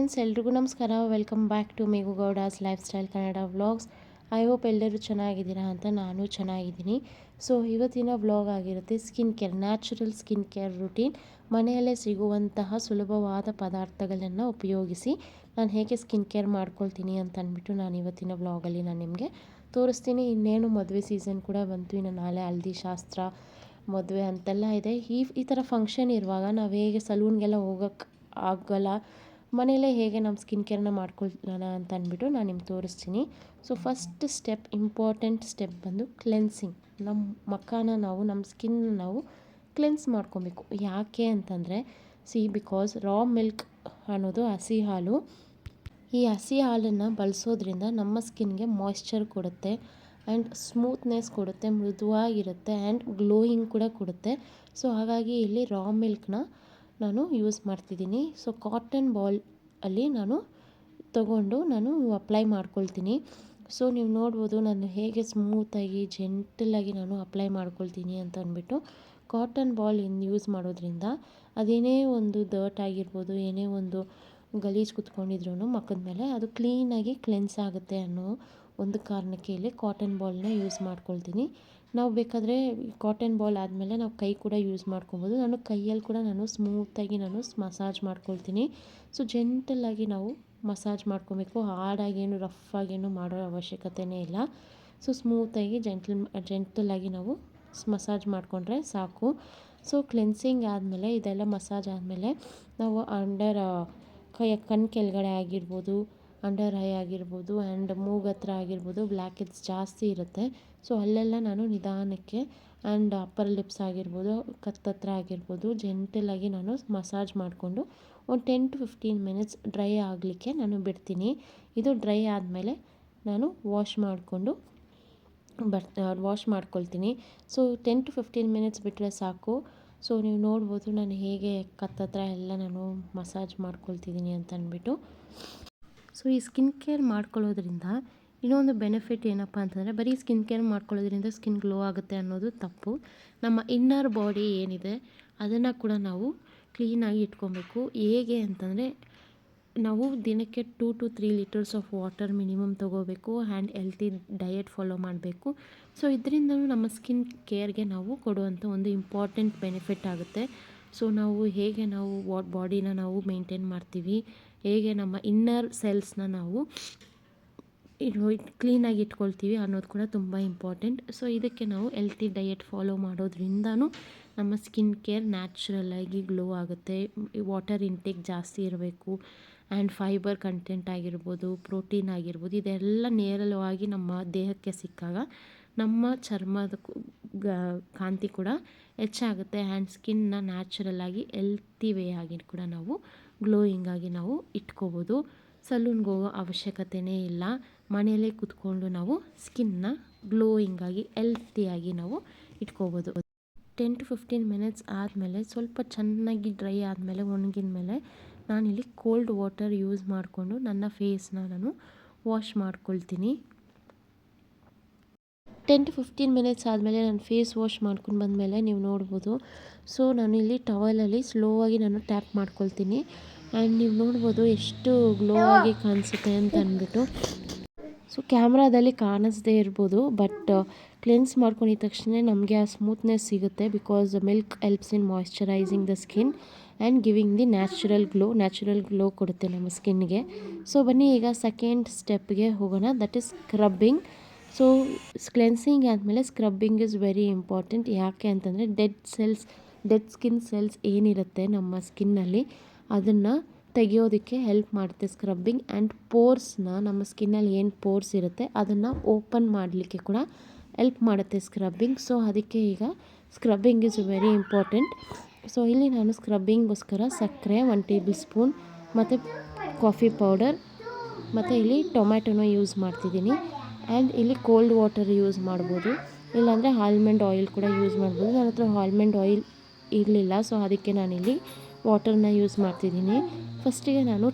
Friends, ಎಲ್ರಿಗೂ ನಮಸ್ಕಾರ. Welcome back to Meghu Gowda's lifestyle Kannada vlogs. I hope ಎಲ್ಲರೂ ಚೆನ್ನಾಗಿದ್ದೀರಾ ಅಂತ ನಾನು ಚೆನ್ನಾಗಿದ್ದೀನಿ. ಸೊ ಇವತ್ತಿನ ವ್ಲಾಗ್ ಆಗಿರುತ್ತೆ skin care, natural skin care routine. ಮನೆಯಲ್ಲೇ ಸಿಗುವಂತಹ ಸುಲಭವಾದ ಪದಾರ್ಥಗಳನ್ನು ಉಪಯೋಗಿಸಿ ನಾನು ಹೇಗೆ ಸ್ಕಿನ್ ಕೇರ್ ಮಾಡ್ಕೊಳ್ತೀನಿ ಅಂತ ಅಂದ್ಬಿಟ್ಟು ನಾನು ಇವತ್ತಿನ ವ್ಲಾಗಲ್ಲಿ ನಾನು ನಿಮಗೆ ತೋರಿಸ್ತೀನಿ. ಇನ್ನೇನು ಮದುವೆ ಸೀಸನ್ ಕೂಡ ಬಂತು, ಇನ್ನು ನಾಳೆ ಹಲ್ದಿ ಶಾಸ್ತ್ರ, ಮದುವೆ ಅಂತೆಲ್ಲ ಇದೆ. ಈ ಥರ ಫಂಕ್ಷನ್ ಇರುವಾಗ ನಾವು ಹೇಗೆ ಸಲೂನ್ಗೆಲ್ಲ ಹೋಗೋಕ್ಕೆ ಆಗಲ್ಲ, ಮನೆಯಲ್ಲೇ ಹೇಗೆ ನಮ್ಮ ಸ್ಕಿನ್ ಕೇರ್ನ ಮಾಡ್ಕೊಳ್ಳೋಣ ಅಂತ ಅಂದ್ಬಿಟ್ಟು ನಾನು ನಿಮ್ಗೆ ತೋರಿಸ್ತೀನಿ. So first step, important step ಬಂದು ಕ್ಲೆನ್ಸಿಂಗ್. ನಮ್ಮ ಮುಖನ ನಾವು, ನಮ್ಮ ಸ್ಕಿನ್ನ ನಾವು ಕ್ಲೆನ್ಸ್ ಮಾಡ್ಕೊಬೇಕು. ಯಾಕೆ ಅಂತಂದರೆ ಬಿಕಾಸ್ ರಾ ಮಿಲ್ಕ್ ಅನ್ನೋದು ಹಸಿ ಹಾಲು. ಈ ಹಸಿ ಹಾಲನ್ನು ಬಳಸೋದ್ರಿಂದ ನಮ್ಮ ಸ್ಕಿನ್ಗೆ ಮಾಯ್ಶ್ಚರ್ ಕೊಡುತ್ತೆ ಆ್ಯಂಡ್ ಸ್ಮೂತ್ನೆಸ್ ಕೊಡುತ್ತೆ, ಮೃದುವಾಗಿರುತ್ತೆ ಆ್ಯಂಡ್ ಗ್ಲೋಯಿಂಗ್ ಕೂಡ ಕೊಡುತ್ತೆ. ಸೊ ಹಾಗಾಗಿ ಇಲ್ಲಿ ರಾ ಮಿಲ್ಕ್ನ ನಾನು ಯೂಸ್ ಮಾಡ್ತಿದ್ದೀನಿ. ಸೊ ಕಾಟನ್ ಬಾಲ್ ಅಲ್ಲಿ ನಾನು ತಗೊಂಡು ನಾನು ಅಪ್ಲೈ ಮಾಡ್ಕೊಳ್ತೀನಿ. ಸೊ ನೀವು ನೋಡ್ಬೋದು ನಾನು ಹೇಗೆ ಸ್ಮೂತಾಗಿ ಜೆಂಟಲಾಗಿ ನಾನು ಅಪ್ಲೈ ಮಾಡ್ಕೊಳ್ತೀನಿ ಅಂತ ಅಂದ್ಬಿಟ್ಟು. ಕಾಟನ್ ಬಾಲ್ ಯೂಸ್ ಮಾಡೋದ್ರಿಂದ ಅದೇನೇ ಒಂದು ಡರ್ಟ್ ಆಗಿರ್ಬೋದು, ಏನೇ ಒಂದು ಗಲೀಜು ಕುತ್ಕೊಂಡಿದ್ರು ಮುಖದ ಮೇಲೆ ಅದು ಕ್ಲೀನಾಗಿ ಕ್ಲೆನ್ಸ್ ಆಗುತ್ತೆ ಅನ್ನೋ ಒಂದು ಕಾರಣಕ್ಕೆ ಇಲ್ಲಿ ಕಾಟನ್ ಬಾಲ್ನ ಯೂಸ್ ಮಾಡ್ಕೊಳ್ತೀನಿ. ನಾವು ಬೇಕಾದರೆ ಕಾಟನ್ ಬಾಲ್ ಆದಮೇಲೆ ನಾವು ಕೈ ಕೂಡ ಯೂಸ್ ಮಾಡ್ಕೊಬೋದು. ನಾನು ಕೈಯಲ್ಲಿ ಕೂಡ ನಾನು ಸ್ಮೂತಾಗಿ ನಾನು ಮಸಾಜ್ ಮಾಡ್ಕೊಳ್ತೀನಿ. ಸೊ ಜೆಂಟಲಾಗಿ ನಾವು ಮಸಾಜ್ ಮಾಡ್ಕೊಬೇಕು, ಹಾರ್ಡಾಗೇನು ರಫ್ ಆಗೇನು ಮಾಡೋ ಅವಶ್ಯಕತೆಯೇ ಇಲ್ಲ. ಸೊ ಸ್ಮೂತಾಗಿ ಜೆಂಟಲಾಗಿ ನಾವು ಮಸಾಜ್ ಮಾಡಿಕೊಂಡ್ರೆ ಸಾಕು. ಸೊ ಕ್ಲೆನ್ಸಿಂಗ್ ಆದಮೇಲೆ, ಇದೆಲ್ಲ ಮಸಾಜ್ ಆದಮೇಲೆ ನಾವು ಅಂಡರ್ ಕಣ್ಣು ಕೆಳಗಡೆ ಆಗಿರ್ಬೋದು, ಅಂಡರ್ ಐ ಆಗಿರ್ಬೋದು ಆ್ಯಂಡ್ ಮೂಗು ಹತ್ರ ಆಗಿರ್ಬೋದು ಬ್ಲ್ಯಾಕ್ ಹೆಡ್ಸ್ ಜಾಸ್ತಿ ಇರುತ್ತೆ. ಸೊ ಅಲ್ಲೆಲ್ಲ ನಾನು ನಿಧಾನಕ್ಕೆ ಆ್ಯಂಡ್ ಅಪ್ಪರ್ ಲಿಪ್ಸ್ ಆಗಿರ್ಬೋದು, ಕತ್ತತ್ರ ಆಗಿರ್ಬೋದು ಜೆಂಟಲಾಗಿ ನಾನು ಮಸಾಜ್ ಮಾಡಿಕೊಂಡು ಒಂದು 10 to 15 ಮಿನಿಟ್ಸ್ ಡ್ರೈ ಆಗಲಿಕ್ಕೆ ನಾನು ಬಿಡ್ತೀನಿ. ಇದು ಡ್ರೈ ಆದಮೇಲೆ ನಾನು ವಾಶ್ ಮಾಡ್ಕೊಳ್ತೀನಿ. ಸೊ 10 to 15 ಮಿನಿಟ್ಸ್ ಬಿಟ್ಟರೆ ಸಾಕು. ಸೊ ನೀವು ನೋಡ್ಬೋದು ನಾನು ಹೇಗೆ ಕತ್ತತ್ರ ಎಲ್ಲ ನಾನು ಮಸಾಜ್ ಮಾಡ್ಕೊಳ್ತಿದ್ದೀನಿ ಅಂತ ಅಂದ್ಬಿಟ್ಟು. ಸೊ ಈ ಸ್ಕಿನ್ ಕೇರ್ ಮಾಡ್ಕೊಳ್ಳೋದ್ರಿಂದ ಇನ್ನೊಂದು ಬೆನಿಫಿಟ್ ಏನಪ್ಪ ಅಂತಂದರೆ, ಬರೀ ಸ್ಕಿನ್ ಕೇರ್ ಮಾಡ್ಕೊಳ್ಳೋದ್ರಿಂದ ಸ್ಕಿನ್ ಗ್ಲೋ ಆಗುತ್ತೆ ಅನ್ನೋದು ತಪ್ಪು. ನಮ್ಮ ಇನ್ನರ್ ಬಾಡಿ ಏನಿದೆ ಅದನ್ನು ಕೂಡ ನಾವು ಕ್ಲೀನಾಗಿ ಇಟ್ಕೊಬೇಕು. ಹೇಗೆ ಅಂತಂದರೆ ನಾವು ದಿನಕ್ಕೆ 2 to 3 litres of water minimum ತೊಗೋಬೇಕು ಆ್ಯಂಡ್ ಹೆಲ್ತಿ ಡಯಟ್ ಫಾಲೋ ಮಾಡಬೇಕು. ಸೊ ಇದರಿಂದಲೂ ನಮ್ಮ ಸ್ಕಿನ್ ಕೇರ್ಗೆ ನಾವು ಕೊಡುವಂಥ ಒಂದು ಇಂಪಾರ್ಟೆಂಟ್ ಬೆನಿಫಿಟ್ ಆಗುತ್ತೆ. ಸೊ ನಾವು ಹೇಗೆ ನಾವು ಬಾಡಿನ ನಾವು ಮೇಂಟೈನ್ ಮಾಡ್ತೀವಿ, ಹೇಗೆ ನಮ್ಮ ಇನ್ನರ್ ಸೆಲ್ಸ್ನ ನಾವು ಕ್ಲೀನಾಗಿ ಇಟ್ಕೊಳ್ತೀವಿ ಅನ್ನೋದು ಕೂಡ ತುಂಬ ಇಂಪಾರ್ಟೆಂಟ್. ಸೊ ಇದಕ್ಕೆ ನಾವು ಹೆಲ್ತಿ ಡಯಟ್ ಫಾಲೋ ಮಾಡೋದ್ರಿಂದನೂ ನಮ್ಮ ಸ್ಕಿನ್ ಕೇರ್ ನ್ಯಾಚುರಲಾಗಿ ಗ್ಲೋ ಆಗುತ್ತೆ. ವಾಟರ್ ಇಂಟೇಕ್ ಜಾಸ್ತಿ ಇರಬೇಕು ಆ್ಯಂಡ್ ಫೈಬರ್ ಕಂಟೆಂಟ್ ಆಗಿರ್ಬೋದು, ಪ್ರೋಟೀನ್ ಆಗಿರ್ಬೋದು, ಇದೆಲ್ಲ ನೇರವಾಗಿ ನಮ್ಮ ದೇಹಕ್ಕೆ ಸಿಕ್ಕಾಗ ನಮ್ಮ ಚರ್ಮದ ಕಾಂತಿ ಕೂಡ ಹೆಚ್ಚಾಗುತ್ತೆ ಆ್ಯಂಡ್ ಸ್ಕಿನ್ನ ನ್ಯಾಚುರಲಾಗಿ ಹೆಲ್ತಿ ವೇ ಆಗಿ ಕೂಡ ನಾವು ಗ್ಲೋಯಿಂಗಾಗಿ ನಾವು ಇಟ್ಕೋಬೋದು. ಸಲೂನ್ಗೆ ಹೋಗೋ ಅವಶ್ಯಕತೆಯೇ ಇಲ್ಲ. ಮನೆಯಲ್ಲೇ ಕೂತ್ಕೊಂಡು ನಾವು ಸ್ಕಿನ್ನ ಗ್ಲೋಯಿಂಗಾಗಿ ಹೆಲ್ತಿಯಾಗಿ ನಾವು ಇಟ್ಕೋಬೋದು. 10 to 15 ಮಿನಿಟ್ಸ್ ಆದಮೇಲೆ ಸ್ವಲ್ಪ ಚೆನ್ನಾಗಿ ಡ್ರೈ ಆದಮೇಲೆ, ಒಣಗಿದ ಮೇಲೆ ನಾನಿಲ್ಲಿ ಕೋಲ್ಡ್ ವಾಟರ್ ಯೂಸ್ ಮಾಡಿಕೊಂಡು ನನ್ನ ಫೇಸ್ನ ನಾನು ವಾಶ್ ಮಾಡ್ಕೊಳ್ತೀನಿ. 10 to 15 ಮಿನಿಟ್ಸ್ ಆದಮೇಲೆ ನಾನು ಫೇಸ್ ವಾಶ್ ಮಾಡ್ಕೊಂಡು ಬಂದಮೇಲೆ ನೀವು ನೋಡ್ಬೋದು. ಸೊ ನಾನಿಲ್ಲಿ ಟವಲಲ್ಲಿ ಸ್ಲೋ ಆಗಿ ನಾನು ಟ್ಯಾಪ್ ಮಾಡ್ಕೊಳ್ತೀನಿ ಆ್ಯಂಡ್ ನೀವು ನೋಡ್ಬೋದು ಎಷ್ಟು ಗ್ಲೋ ಆಗಿ ಕಾಣಿಸುತ್ತೆ ಅಂತ ಅಂದ್ಬಿಟ್ಟು. ಸೊ ಕ್ಯಾಮ್ರಾದಲ್ಲಿ ಕಾಣಿಸ್ದೇ ಇರ್ಬೋದು, ಬಟ್ ಕ್ಲೆನ್ಸ್ ಮಾಡ್ಕೊಂಡಿದ ತಕ್ಷಣ ನಮಗೆ ಆ ಸ್ಮೂತ್ನೆಸ್ ಸಿಗುತ್ತೆ. Because milk helps in moisturising the skin and giving the natural glow ಕೊಡುತ್ತೆ ನಮ್ಮ ಸ್ಕಿನ್ಗೆ. ಸೊ ಬನ್ನಿ ಈಗ ಸೆಕೆಂಡ್ ಸ್ಟೆಪ್ಗೆ ಹೋಗೋಣ, that is scrubbing. So cleansing ಆದಮೇಲೆ ಸ್ಕ್ರಬ್ಬಿಂಗ್ ಇಸ್ ವೆರಿ ಇಂಪಾರ್ಟೆಂಟ್. ಯಾಕೆ ಅಂತಂದರೆ ಡೆಡ್ ಸ್ಕಿನ್ ಸೆಲ್ಸ್ ಏನಿರುತ್ತೆ ನಮ್ಮ ಸ್ಕಿನ್ನಲ್ಲಿ ಅದನ್ನು ತೆಗೆಯೋದಕ್ಕೆ ಹೆಲ್ಪ್ ಮಾಡುತ್ತೆ ಸ್ಕ್ರಬ್ಬಿಂಗ್. ಆ್ಯಂಡ್ ಪೋರ್ಸ್ನ, ನಮ್ಮ ಸ್ಕಿನ್ನಲ್ಲಿ ಏನು ಪೋರ್ಸ್ ಇರುತ್ತೆ ಅದನ್ನು ಓಪನ್ ಮಾಡಲಿಕ್ಕೆ ಕೂಡ ಹೆಲ್ಪ್ ಮಾಡುತ್ತೆ ಸ್ಕ್ರಬ್ಬಿಂಗ್. ಸೊ ಅದಕ್ಕೆ ಈಗ scrubbing is very important. So ಇಲ್ಲಿ ನಾನು ಸ್ಕ್ರಬ್ಬಿಂಗ್ಗೋಸ್ಕರ ಸಕ್ಕರೆ 1 ಟೇಬಲ್ ಸ್ಪೂನ್ ಮತ್ತು ಕಾಫಿ ಪೌಡರ್ ಮತ್ತು ಇಲ್ಲಿ ಟೊಮ್ಯಾಟೊನ ಯೂಸ್ ಮಾಡ್ತಿದ್ದೀನಿ. ಆ್ಯಂಡ್ ಇಲ್ಲಿ ಕೋಲ್ಡ್ ವಾಟರ್ ಯೂಸ್ ಮಾಡ್ಬೋದು, ಇಲ್ಲಾಂದರೆ ಆಲ್ಮಂಡ್ ಆಯಿಲ್ ಕೂಡ ಯೂಸ್ ಮಾಡ್ಬೋದು. ನನ್ನ ಹತ್ರ ಆಲ್ಮಂಡ್ ಆಯಿಲ್ ಇರಲಿಲ್ಲ, ಸೊ ಅದಕ್ಕೆ ನಾನಿಲ್ಲಿ ವಾಟರ್ನ ಯೂಸ್ ಮಾಡ್ತಿದ್ದೀನಿ. ಫಸ್ಟಿಗೆ ನಾನು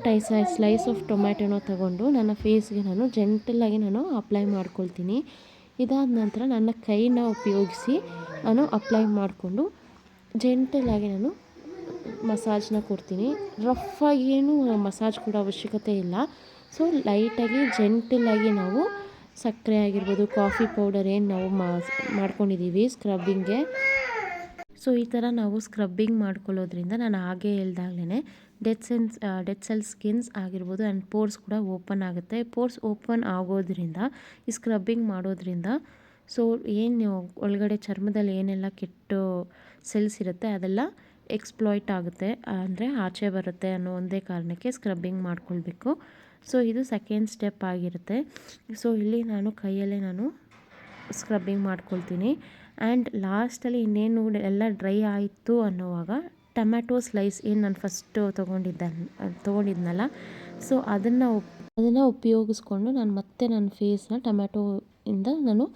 ಸ್ಲೈಸ್ ಆಫ್ ಟೊಮ್ಯಾಟೊನ ತಗೊಂಡು ನನ್ನ ಫೇಸ್ಗೆ ನಾನು ಜೆಂಟಲಾಗಿ ನಾನು ಅಪ್ಲೈ ಮಾಡ್ಕೊಳ್ತೀನಿ. ಇದಾದ ನಂತರ ನನ್ನ ಕೈನ ಉಪಯೋಗಿಸಿ ನಾನು ಅಪ್ಲೈ ಮಾಡಿಕೊಂಡು ಜೆಂಟಲಾಗಿ ನಾನು ಮಸಾಜ್ನ ಕೊಡ್ತೀನಿ. ರಫಾಗೇನು ಮಸಾಜ್ ಕೊಡೋ ಅವಶ್ಯಕತೆ ಇಲ್ಲ. ಸೊ ಲೈಟಾಗಿ ಜೆಂಟಲಾಗಿ ನಾವು ಸಕ್ಕರೆ ಆಗಿರ್ಬೋದು, ಕಾಫಿ ಪೌಡರ್ ಏನು ನಾವು ಮಾಡ್ಕೊಂಡಿದ್ದೀವಿ ಸ್ಕ್ರಬ್ಬಿಂಗ್ಗೆ, ಸೊ ಈ ಥರ ನಾವು ಸ್ಕ್ರಬ್ಬಿಂಗ್ ಮಾಡ್ಕೊಳ್ಳೋದ್ರಿಂದ ನಾನು ಹಾಗೆ ಹೇಳ್ದಾಗ್ಲೇ ಡೆಡ್ ಸೆಲ್ ಸ್ಕಿನ್ಸ್ ಆಗಿರ್ಬೋದು ಆ್ಯಂಡ್ ಪೋರ್ಸ್ ಕೂಡ ಓಪನ್ ಆಗುತ್ತೆ. ಪೋರ್ಸ್ ಓಪನ್ ಆಗೋದ್ರಿಂದ ಈ ಸ್ಕ್ರಬ್ಬಿಂಗ್ ಮಾಡೋದ್ರಿಂದ ಸೊ ಏನು ಒಳಗಡೆ ಚರ್ಮದಲ್ಲಿ ಏನೆಲ್ಲ ಕೆಟ್ಟ ಸೆಲ್ಸ್ ಇರುತ್ತೆ ಅದೆಲ್ಲ ಎಕ್ಸ್ಪ್ಲಾಯ್ಟ್ ಆಗುತ್ತೆ, ಅಂದರೆ ಆಚೆ ಬರುತ್ತೆ ಅನ್ನೋ ಒಂದೇ ಕಾರಣಕ್ಕೆ ಸ್ಕ್ರಬ್ಬಿಂಗ್ ಮಾಡ್ಕೊಳ್ಬೇಕು. ಸೊ ಇದು ಸೆಕೆಂಡ್ ಸ್ಟೆಪ್ ಆಗಿರುತ್ತೆ. ಸೊ ಇಲ್ಲಿ ನಾನು ಕೈಯಲ್ಲೇ ನಾನು ಸ್ಕ್ರಬ್ಬಿಂಗ್ ಮಾಡ್ಕೊಳ್ತೀನಿ. ಆ್ಯಂಡ್ ಲಾಸ್ಟಲ್ಲಿ ಎಲ್ಲ ಡ್ರೈ ಆಯಿತು ಅನ್ನೋವಾಗ ಟೊಮ್ಯಾಟೊ ಸ್ಲೈಸ್ ಏನು ನಾನು ಫಸ್ಟು ತೊಗೊಂಡಿದ್ನಲ್ಲ, ಸೊ ಅದನ್ನು ಉಪಯೋಗಿಸ್ಕೊಂಡು ನಾನು ಮತ್ತೆ ನನ್ನ ಫೇಸ್ನ ಟೊಮ್ಯಾಟೊಯಿಂದ ನಾನು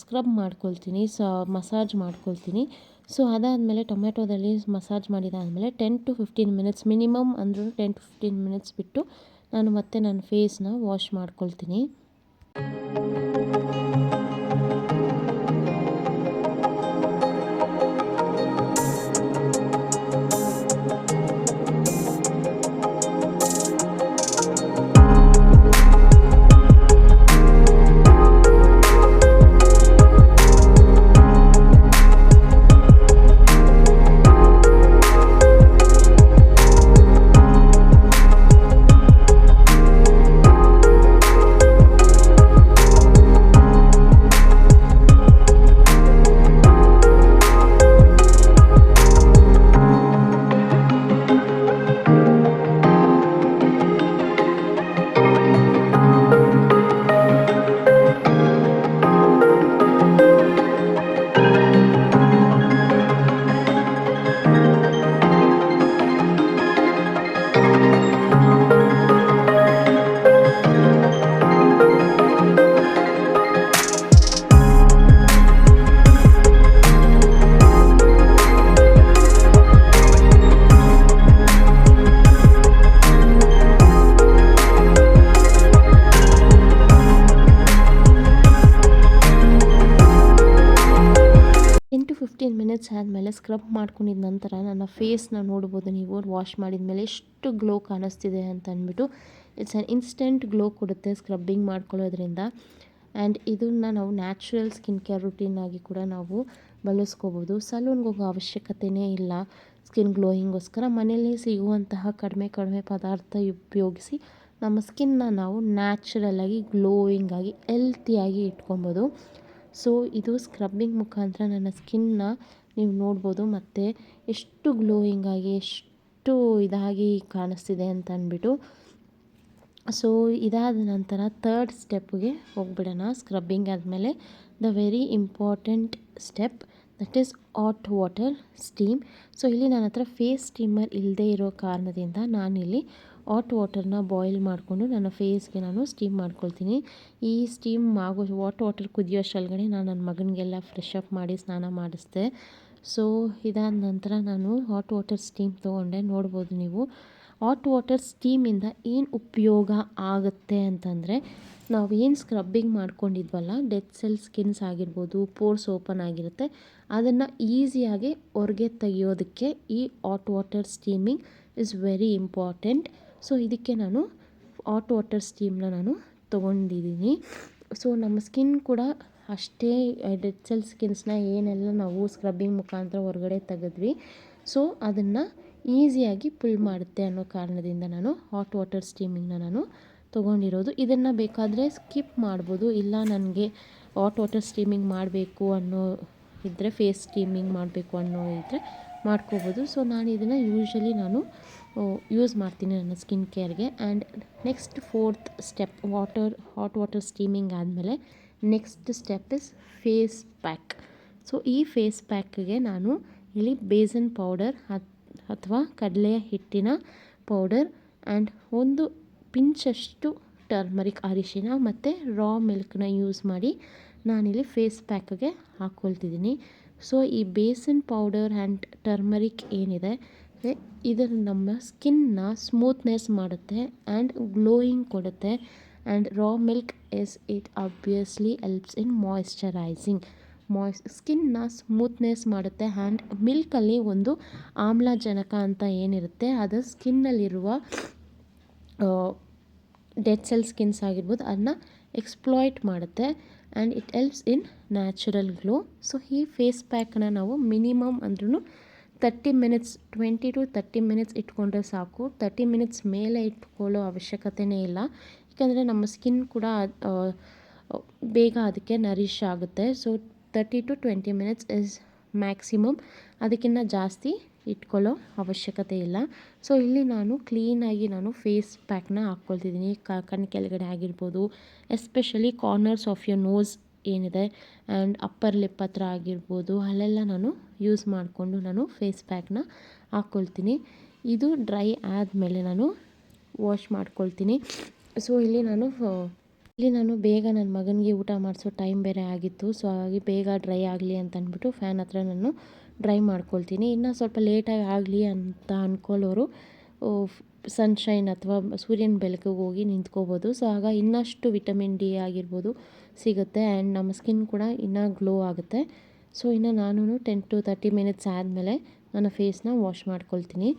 ಸ್ಕ್ರಬ್ ಮಾಡ್ಕೊಳ್ತೀನಿ, ಮಸಾಜ್ ಮಾಡ್ಕೊಳ್ತೀನಿ. ಸೊ ಅದಾದಮೇಲೆ ಟೊಮ್ಯಾಟೊದಲ್ಲಿ ಮಸಾಜ್ ಮಾಡಿದಾದಮೇಲೆ 10 to 15 ಮಿನಿಟ್ಸ್ ಮಿನಿಮಮ್ ಅಂದರೂ 10 to 15 ಮಿನಿಟ್ಸ್ ಬಿಟ್ಟು ನಾನು ಮತ್ತೆ ನನ್ನ ಫೇಸ್ನ ವಾಶ್ ಮಾಡ್ಕೊಳ್ತೀನಿ. 10 to 15 ಮಿನಿಟ್ಸ್ ಆದಮೇಲೆ ಸ್ಕ್ರಬ್ ಮಾಡ್ಕೊಂಡಿದ್ದ ನಂತರ ನನ್ನ ಫೇಸ್ನ ನೋಡ್ಬೋದು ನೀವು. ವಾಶ್ ಮಾಡಿದ ಮೇಲೆ ಎಷ್ಟು ಗ್ಲೋ ಕಾಣಿಸ್ತಿದೆ ಅಂತ ಅಂದ್ಬಿಟ್ಟು ಇಟ್ಸ್ ಆನ್ ಇನ್ಸ್ಟೆಂಟ್ ಗ್ಲೋ ಕೊಡುತ್ತೆ ಸ್ಕ್ರಬ್ಬಿಂಗ್ ಮಾಡ್ಕೊಳ್ಳೋದ್ರಿಂದ. ಆ್ಯಂಡ್ ಇದನ್ನು ನಾವು ನ್ಯಾಚುರಲ್ ಸ್ಕಿನ್ ಕೇರ್ ರುಟೀನಾಗಿ ಕೂಡ ನಾವು ಬಳಸ್ಕೋಬೋದು. ಸಲೂನ್ಗೆ ಹೋಗೋ ಅವಶ್ಯಕತೆಯೇ ಇಲ್ಲ ಸ್ಕಿನ್ ಗ್ಲೋಯಿಂಗೋಸ್ಕರ. ಮನೆಯಲ್ಲಿ ಸಿಗುವಂತಹ ಕಡಿಮೆ ಪದಾರ್ಥ ಉಪಯೋಗಿಸಿ ನಮ್ಮ ಸ್ಕಿನ್ನ ನಾವು ನ್ಯಾಚುರಲಾಗಿ ಗ್ಲೋಯಿಂಗಾಗಿ ಹೆಲ್ತಿಯಾಗಿ ಇಟ್ಕೊಬೋದು. ಸೊ ಇದು ಸ್ಕ್ರಬ್ಬಿಂಗ್ ಮುಖಾಂತರ ನನ್ನ ಸ್ಕಿನ್ನ ನೀವು ನೋಡ್ಬೋದು ಮತ್ತು ಎಷ್ಟು ಗ್ಲೋಯಿಂಗಾಗಿ ಎಷ್ಟು ಇದಾಗಿ ಕಾಣಿಸ್ತಿದೆ ಅಂತ ಅಂದ್ಬಿಟ್ಟು. ಸೊ ಇದಾದ ನಂತರ ಥರ್ಡ್ ಸ್ಟೆಪ್ಗೆ ಹೋಗ್ಬಿಡೋಣ. ಸ್ಕ್ರಬ್ಬಿಂಗ್ ಆದಮೇಲೆ the very important step that is hot water steam. So ಇಲ್ಲಿ ನನ್ನ ಹತ್ರ ಫೇಸ್ ಸ್ಟೀಮರ್ ಇಲ್ಲದೇ ಇರೋ ಕಾರಣದಿಂದ ನಾನಿಲ್ಲಿ ಹಾಟ್ ವಾಟರ್ನ ಬಾಯ್ಲ್ ಮಾಡಿಕೊಂಡು ನನ್ನ ಫೇಸ್ಗೆ ನಾನು ಸ್ಟೀಮ್ ಮಾಡ್ಕೊಳ್ತೀನಿ. ಈ ಸ್ಟೀಮ್ ಆಗೋ ಹಾಟ್ ವಾಟರ್ ಕುದಿಯೋಷ್ಟರೊಳಗಡೆ ನಾನು ನನ್ನ ಮಗನಿಗೆಲ್ಲ ಫ್ರೆಶ್ ಅಪ್ ಮಾಡಿ ಸ್ನಾನ ಮಾಡಿಸ್ದೆ. ಸೊ ಇದಾದ ನಂತರ ನಾನು ಹಾಟ್ ವಾಟರ್ ಸ್ಟೀಮ್ ತೊಗೊಂಡೆ. ನೋಡ್ಬೋದು ನೀವು ಹಾಟ್ ವಾಟರ್ ಸ್ಟೀಮಿಂದ ಏನು ಉಪಯೋಗ ಆಗುತ್ತೆ ಅಂತಂದರೆ, ನಾವು ಏನು ಸ್ಕ್ರಬ್ಬಿಂಗ್ ಮಾಡ್ಕೊಂಡಿದ್ವಲ್ಲ, ಡೆಡ್ ಸೆಲ್ ಸ್ಕಿನ್ಸ್ ಆಗಿರ್ಬೋದು, ಪೋರ್ಸ್ ಓಪನ್ ಆಗಿರುತ್ತೆ, ಅದನ್ನು ಈಸಿಯಾಗಿ ಹೊರಗೆ ತೆಗಿಯೋದಕ್ಕೆ ಈ hot water steaming is very important. So ಇದಕ್ಕೆ ನಾನು ಹಾಟ್ ವಾಟರ್ ಸ್ಟೀಮ್ನ ನಾನು ತೊಗೊಂಡಿದ್ದೀನಿ. ಸೊ ನಮ್ಮ ಸ್ಕಿನ್ ಕೂಡ ಅಷ್ಟೇ ಡೆಡ್ ಸೆಲ್ ಸ್ಕಿನ್ಸ್ನ ಏನೆಲ್ಲ ನಾವು ಸ್ಕ್ರಬ್ಬಿಂಗ್ ಮುಖಾಂತರ ಹೊರಗಡೆ ತೆಗೆದ್ವಿ, ಸೊ ಅದನ್ನು ಈಸಿಯಾಗಿ ಪುಲ್ ಮಾಡುತ್ತೆ ಅನ್ನೋ ಕಾರಣದಿಂದ ನಾನು ಹಾಟ್ ವಾಟರ್ ಸ್ಟೀಮಿಂಗ್ನ ನಾನು ತೊಗೊಂಡಿರೋದು. ಇದನ್ನು ಬೇಕಾದರೆ ಸ್ಕಿಪ್ ಮಾಡ್ಬೋದು, ಇಲ್ಲ ನನಗೆ ಹಾಟ್ ವಾಟರ್ ಸ್ಟೀಮಿಂಗ್ ಮಾಡಬೇಕು ಅನ್ನೋ ಇದ್ದರೆ, ಫೇಸ್ ಸ್ಟೀಮಿಂಗ್ ಮಾಡಬೇಕು ಅನ್ನೋ ಇದ್ದರೆ ಮಾಡ್ಕೋಬೋದು. ಸೊ ನಾನು ಇದನ್ನು ನಾನು ಯೂಸ್ ಮಾಡ್ತೀನಿ ನನ್ನ ಸ್ಕಿನ್ ಕೇರ್ಗೆ. And next fourth step hot water steaming ಆದಮೇಲೆ next step is face pack. So ಈ ಫೇಸ್ ಪ್ಯಾಕ್ಗೆ ನಾನು ಇಲ್ಲಿ ಬೇಸನ್ ಪೌಡರ್ ಅಥವಾ ಕಡಲೆಯ ಹಿಟ್ಟಿನ ಪೌಡರ್ ಆ್ಯಂಡ್ ಒಂದು ಪಿಂಚಷ್ಟು ಟರ್ಮರಿಕ್ ಅರಿಶಿನ ಮತ್ತು ರಾ ಮಿಲ್ಕ್ನ ಯೂಸ್ ಮಾಡಿ ನಾನಿಲ್ಲಿ ಫೇಸ್ ಪ್ಯಾಕ್ಗೆ ಹಾಕ್ಕೊಳ್ತಿದ್ದೀನಿ. ಸೊ ಈ ಬೇಸನ್ ಪೌಡರ್ ಆ್ಯಂಡ್ ಟರ್ಮರಿಕ್ ಏನಿದೆ, ಇದು ನಮ್ಮ ಸ್ಕಿನ್ನ ಸ್ಮೂತ್ನೆಸ್ ಮಾಡುತ್ತೆ ಆ್ಯಂಡ್ ಗ್ಲೋಯಿಂಗ್ ಕೊಡುತ್ತೆ. And raw milk it obviously helps in moisturising. ಸ್ಕಿನ್ನ ಸ್ಮೂತ್ನೆಸ್ ಮಾಡುತ್ತೆ. ಆ್ಯಂಡ್ ಮಿಲ್ಕಲ್ಲಿ ಒಂದು ಆಮ್ಲಜನಕ ಅಂತ ಏನಿರುತ್ತೆ ಅದು ಸ್ಕಿನ್ನಲ್ಲಿರುವ ಡೆಡ್ ಸೆಲ್ ಸ್ಕಿನ್ಸ್ ಆಗಿರ್ಬೋದು ಅದನ್ನ ಎಕ್ಸ್ಪ್ಲಾಯ್ಟ್ ಮಾಡುತ್ತೆ. And it helps in natural glow. So ಈ ಫೇಸ್ ಪ್ಯಾಕ್ನ ನಾವು ಮಿನಿಮಮ್ ಅಂದ್ರೂ 30 ಮಿನಿಟ್ಸ್ 20 to 30 ಮಿನಿಟ್ಸ್ ಇಟ್ಕೊಂಡ್ರೆ ಸಾಕು. 30 ಮಿನಿಟ್ಸ್ ಮೇಲೆ ಇಟ್ಕೊಳ್ಳೋ ಅವಶ್ಯಕತೆಯೇ ಇಲ್ಲ. ಯಾಕಂದರೆ ನಮ್ಮ ಸ್ಕಿನ್ ಕೂಡ ಬೇಗ ಅದಕ್ಕೆ ನರಿಷ್ ಆಗುತ್ತೆ. So 30 to 20 minutes is maximum. ಅದಕ್ಕಿಂತ ಜಾಸ್ತಿ ಇಟ್ಕೊಳ್ಳೋ ಅವಶ್ಯಕತೆ ಇಲ್ಲ. ಸೊ ಇಲ್ಲಿ ನಾನು ಕ್ಲೀನಾಗಿ ಫೇಸ್ ಪ್ಯಾಕ್ನ ಹಾಕ್ಕೊಳ್ತಿದ್ದೀನಿ. ಕಣ್ಣು ಕೆಳಗಡೆ ಆಗಿರ್ಬೋದು, especially corners of your nose ಏನಿದೆ ಆ್ಯಂಡ್ ಅಪ್ಪರ್ ಲಿಪ್ ಹತ್ರ ಆಗಿರ್ಬೋದು, ಅಲ್ಲೆಲ್ಲ ನಾನು ಯೂಸ್ ಮಾಡಿಕೊಂಡು ಫೇಸ್ ಪ್ಯಾಕ್ನ ಹಾಕ್ಕೊಳ್ತೀನಿ. ಇದು ಡ್ರೈ ಆದಮೇಲೆ ನಾನು ವಾಶ್ ಮಾಡ್ಕೊಳ್ತೀನಿ. ಸೊ ಇಲ್ಲಿ ನಾನು ಬೇಗ ನನ್ನ ಮಗನಿಗೆ ಊಟ ಮಾಡಿಸೋ ಟೈಮ್ ಬೇರೆ ಆಗಿತ್ತು. ಸೊ ಹಾಗಾಗಿ ಬೇಗ ಡ್ರೈ ಆಗಲಿ ಅಂತ ಅಂದ್ಬಿಟ್ಟು ಫ್ಯಾನ್ ಹತ್ರ ನಾನು ಡ್ರೈ ಮಾಡ್ಕೊಳ್ತೀನಿ. ಇನ್ನು ಸ್ವಲ್ಪ ಲೇಟಾಗಿ ಆಗಲಿ ಅಂತ ಅಂದ್ಕೊಳ್ಳೋರು ಸನ್ಶೈನ್ ಅಥವಾ ಸೂರ್ಯನ ಬೆಳಕಿಗೆ ಹೋಗಿ ನಿಂತ್ಕೋಬೋದು. ಸೊ ಆಗ ಇನ್ನಷ್ಟು ವಿಟಮಿನ್ ಡಿ ಆಗಿರ್ಬೋದು ಸಿಗುತ್ತೆ ಆ್ಯಂಡ್ ನಮ್ಮ ಸ್ಕಿನ್ ಕೂಡ ಇನ್ನೂ ಗ್ಲೋ ಆಗುತ್ತೆ. ಸೊ ಇನ್ನು ನಾನು 10 to 30 ಮಿನಿಟ್ಸ್ ಆದಮೇಲೆ ನನ್ನ ಫೇಸ್ನ ವಾಶ್ ಮಾಡ್ಕೊಳ್ತೀನಿ.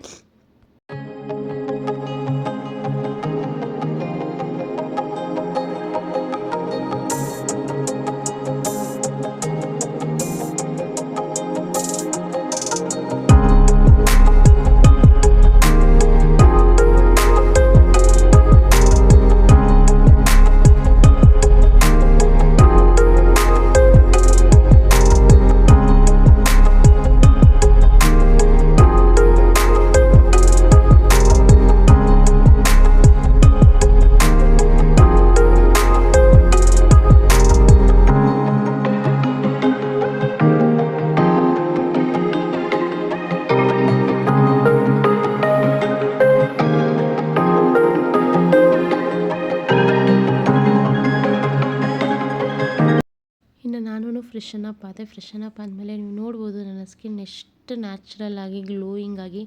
ಫ್ರೆಶನ್ ಅಪ್ ಆದೆ. ಫ್ರೆಶನ್ ಅಪ್ ಆದಮೇಲೆ ನೀವು ನೋಡ್ಬೋದು ನನ್ನ ಸ್ಕಿನ್ ಎಷ್ಟು ನ್ಯಾಚುರಲ್ ಆಗಿ ಗ್ಲೋಯಿಂಗ್ ಆಗಿ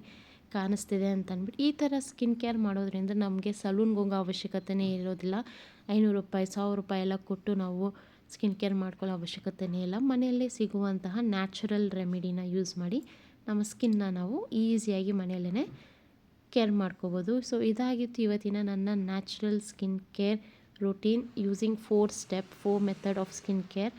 ಕಾಣಿಸ್ತಿದೆ ಅಂತ ಅಂದ್ಬಿಟ್ಟು. ಈ ಥರ ಸ್ಕಿನ್ ಕೇರ್ ಮಾಡೋದ್ರಿಂದ ನಮಗೆ ಸಲೂನ್ಗೆ ಹೋಗೋ ಅವಶ್ಯಕತೆಯೇ ಇರೋದಿಲ್ಲ. 500 ರೂಪಾಯಿ 1000 ರೂಪಾಯಿ ಎಲ್ಲ ಕೊಟ್ಟು ನಾವು ಸ್ಕಿನ್ ಕೇರ್ ಮಾಡ್ಕೊಳ್ಳೋ ಅವಶ್ಯಕತೆಯೇ ಇಲ್ಲ. ಮನೆಯಲ್ಲೇ ಸಿಗುವಂತಹ ನ್ಯಾಚುರಲ್ ರೆಮಿಡಿನ ಯೂಸ್ ಮಾಡಿ ನಮ್ಮ ಸ್ಕಿನ್ನ ನಾವು ಈಸಿಯಾಗಿ ಮನೆಯಲ್ಲೇ ಕೇರ್ ಮಾಡ್ಕೋಬೋದು. ಸೊ ಇದಾಗಿತ್ತು ಇವತ್ತಿನ ನನ್ನ natural skin care routine using 4 method of skin care.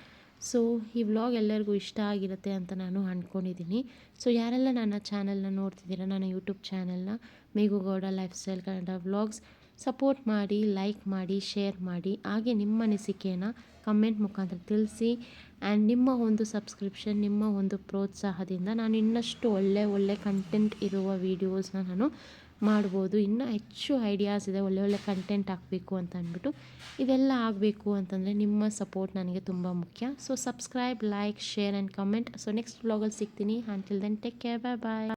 So ಈ ವ್ಲಾಗ್ ಎಲ್ಲರಿಗೂ ಇಷ್ಟ ಆಗಿರುತ್ತೆ ಅಂತ ನಾನು ಅಂದ್ಕೊಂಡಿದ್ದೀನಿ. ಸೊ ಯಾರೆಲ್ಲ ನನ್ನ ಚಾನಲ್ನ ನೋಡ್ತಿದ್ದೀರಾ, ನನ್ನ ಯೂಟ್ಯೂಬ್ ಚಾನಲ್ನ Meghu Gowda lifestyle Kannada vlogs support ಮಾಡಿ, ಲೈಕ್ ಮಾಡಿ, ಶೇರ್ ಮಾಡಿ. ಹಾಗೆ ನಿಮ್ಮ ಅನಿಸಿಕೆಯನ್ನು ಕಮೆಂಟ್ ಮುಖಾಂತರ ತಿಳಿಸಿ. ಆ್ಯಂಡ್ ನಿಮ್ಮ ಒಂದು ಸಬ್ಸ್ಕ್ರಿಪ್ಷನ್, ನಿಮ್ಮ ಒಂದು ಪ್ರೋತ್ಸಾಹದಿಂದ ನಾನು ಇನ್ನಷ್ಟು ಒಳ್ಳೆ ಕಂಟೆಂಟ್ ಇರುವ ವೀಡಿಯೋಸ್ನ ನಾನು ಮಾಡ್ಬೋದು. ಇನ್ನೂ ಹೆಚ್ಚು ಐಡಿಯಾಸ್ ಇದೆ, ಒಳ್ಳೆ ಕಂಟೆಂಟ್ ಹಾಕಬೇಕು ಅಂತ ಅಂದ್ಬಿಟ್ಟು. ಇದೆಲ್ಲ ಆಗಬೇಕು ಅಂತಂದರೆ ನಿಮ್ಮ ಸಪೋರ್ಟ್ ನನಗೆ ತುಂಬ ಮುಖ್ಯ. So subscribe, like, share and comment. So next ವ್ಲಾಗಲ್ಲಿ ಸಿಗ್ತೀನಿ. ಅಂಟಿಲ್ ದೆನ್ ಟೇಕ್ ಕೇರ್, ಬಾಯ್.